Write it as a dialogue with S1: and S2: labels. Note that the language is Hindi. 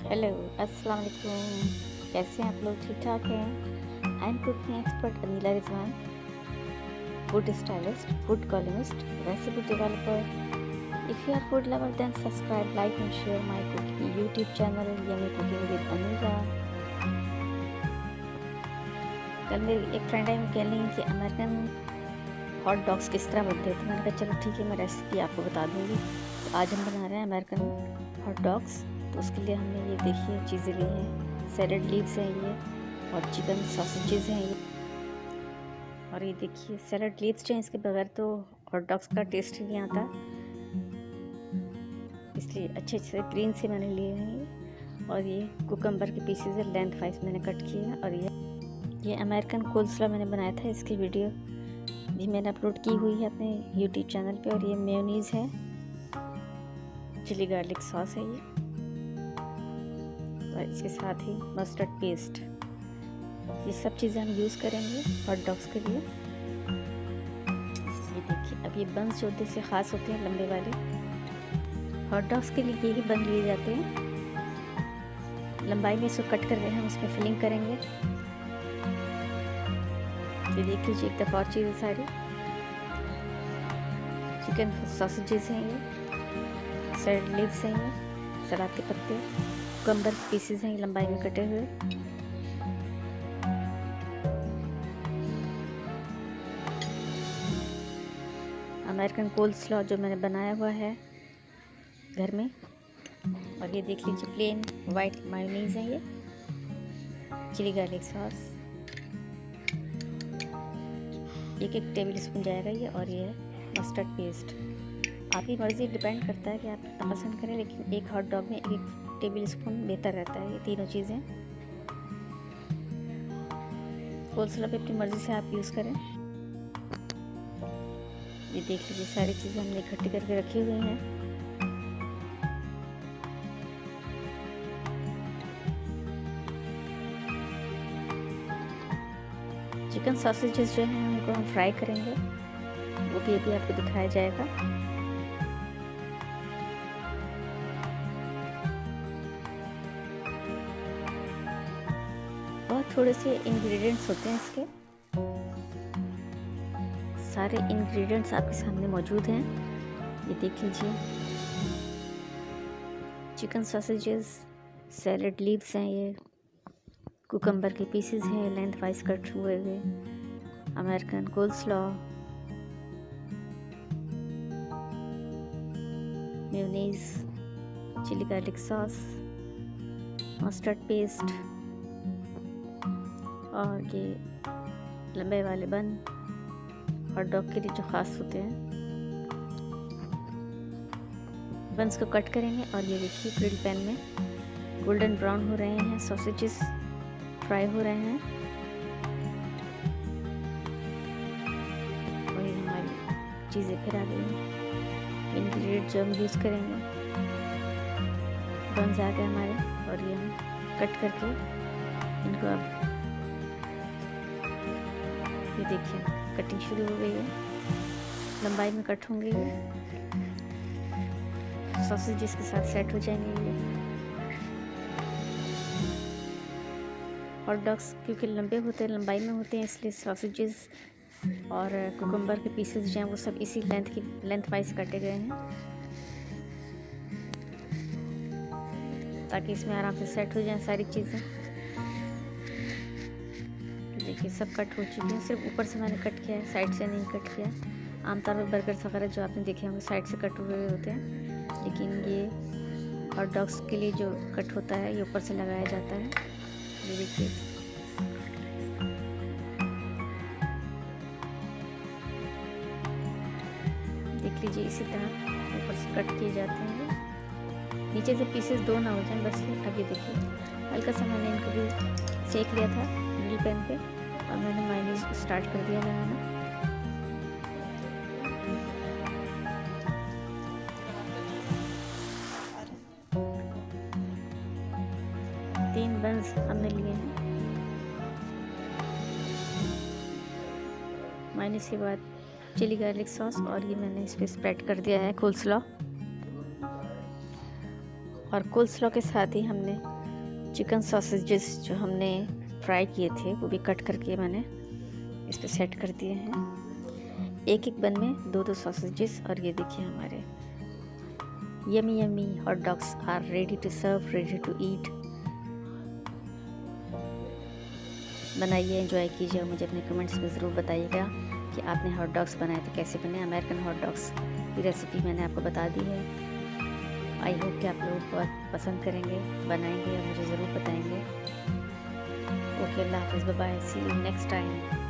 S1: हेलो, अस्सलाम वालेकुम। कैसे हैं आप लोग? ठीक ठाक हैं? I am cooking expert Aneela Rizwan, food stylist, food columnist, recipe developer. If you are food lover then subscribe, like and share my cooking YouTube channel yummy cooking with Aneela. कल मेरी एक फ्रेंड है, वो कह रही कि अमेरिकन हॉट डॉग्स किस तरह बनते हैं, तो मैंने कहा चलो ठीक है, मैं रेसिपी आपको बता दूँगी। तो आज हम बना रहे हैं अमेरिकन हॉट डॉग्स। तो उसके लिए हमने ये देखिए चीज़ें ली हैं। सैलड लीव्स हैं ये, और चिकन सॉसेजेस हैं ये, और ये देखिए सैलड लीव्स जो हैं, इसके बगैर तो हॉट डॉग्स का टेस्ट ही नहीं आता, इसलिए अच्छे अच्छे ग्रीन से मैंने लिए हैं ये। और ये कुकम्बर के पीसेज है, लेंथ वाइज मैंने कट किए हैं। और ये अमेरिकन कोल्स्लॉ मैंने बनाया था, इसकी वीडियो भी मैंने अपलोड की हुई है अपने यूट्यूब चैनल पे। और ये मेयोनीज़ है, चिली गार्लिक सॉस है ये, और इसके साथ ही मस्टर्ड पेस्ट। ये सब चीज़ें हम यूज़ करेंगे हॉट डॉग्स के लिए। ये देखिए, अब ये बंस जो होते से ख़ास होते हैं, लंबे वाले हॉट डॉग्स के लिए यही बन लिए जाते हैं। लंबाई में इसको कट कर रहे हैं, हम इसमें फिलिंग करेंगे। ये देख लीजिए, एक दफ़ा और चीज़ें सारी चिकन सॉसेजेस हैं ये, सैलड लीव्स हैं ये, सलाद के पत्ते, कुकम्बर पीसेस हैं ये लंबाई में कटे हुए, अमेरिकन कोल्स्लॉ जो मैंने बनाया हुआ है घर में। और ये देख लीजिए प्लेन वाइट मायोनीज़ है ये, chilli garlic sauce 1 tablespoon जाएगा ये। और ये मस्टर्ड पेस्ट, आपकी मर्ज़ी डिपेंड करता है कि आप कितना पसंद करें, लेकिन एक हॉट डॉग में 1 टेबल स्पून बेहतर रहता है। ये तीनों चीज़ें कोल्स्लॉ पे अपनी मर्ज़ी से आप यूज़ करें। ये देख लीजिए सारी चीज़ें हमने इकट्ठी करके रखी हुई हैं। चिकन सॉसेजेस जो हैं उनको हम फ्राई करेंगे, वो भी अभी आपको दिखाया जाएगा। बहुत थोड़े से इंग्रेडिएंट्स होते हैं इसके, सारे इंग्रेडिएंट्स आपके सामने मौजूद हैं। ये देख लीजिए, चिकन सॉसेजेस, सैलड लीव्स हैं ये, कुकम्बर के पीसेस हैं लेंथ वाइज कट हुए हुए, American coleslaw, mayonnaise, chilli garlic sauce, mustard paste, और ये लंबे वाले बन हॉट डॉग के लिए जो ख़ास होते हैं। बंस को कट करेंगे, और ये देखिए ग्रिल पैन में गोल्डन ब्राउन हो रहे हैं, सॉसेजेस फ्राई हो रहे हैं। और ये हमारी चीज़ें फिर आ गई हैं, इंग्रेडिएंट जो हम यूज़ करेंगे बंस आ गए हमारे। और ये हम कट करके इनको, अब ये देखिए कटिंग शुरू हो गई है, लंबाई में कट होंगे ये, सॉसेजेस के साथ सेट हो जाएंगे ये। हॉट डॉग्स क्योंकि लंबे होते हैं, लंबाई में होते हैं, इसलिए सॉसेजेस और कुकम्बर के पीसेस जो हैं वो सब इसी लेंथ वाइज काटे गए हैं, ताकि इसमें आराम से सेट हो जाएं सारी चीज़ें। देखिए सब कट हो चुकी हैं, सिर्फ ऊपर से मैंने कट किया है, साइड से नहीं कट किया। आमतौर पर बर्गर्स वगैरह जो आपने देखे होंगे साइड से कट हुए होते हैं, लेकिन ये हॉट डॉग्स के लिए जो कट होता है ये ऊपर से लगाया जाता है। ये देखिए, देख लीजिए इसी तरह ऊपर से कट किए जाते हैं, नीचे से पीसेस दो ना हो जाएं बस। अब ये देखिए हल्का सा मैंने इनको भी सेक लिया था ग्रिल पैन पे, और मैंने मायोनीज स्टार्ट कर दिया लगाना। तीन बंस हमने लिए हैं। मायोनीज के बाद चिली गार्लिक सॉस, और ये मैंने इस पर स्प्रेड कर दिया है कोल्स्लॉ। और कोल्स्लॉ के साथ ही हमने चिकन सॉसेजेस जो हमने फ्राई किए थे वो भी कट करके मैंने इस पर सेट कर दिए हैं। एक एक बन में दो दो सॉसेजेस। और ये देखिए हमारे yummy yummy hot dogs are ready to serve, ready to eat. बनाइए, एंजॉय कीजिए और मुझे अपने कमेंट्स में ज़रूर बताइएगा कि आपने हॉट डॉग्स बनाए तो कैसे बने। अमेरिकन हॉट डॉग्स की रेसिपी मैंने आपको बता दी है। आई होप कि आप लोग बहुत पसंद करेंगे, बनाएंगे और मुझे ज़रूर बताएंगे। ओके, अल्लाह हाफ़िज़, bye bye, see you next time.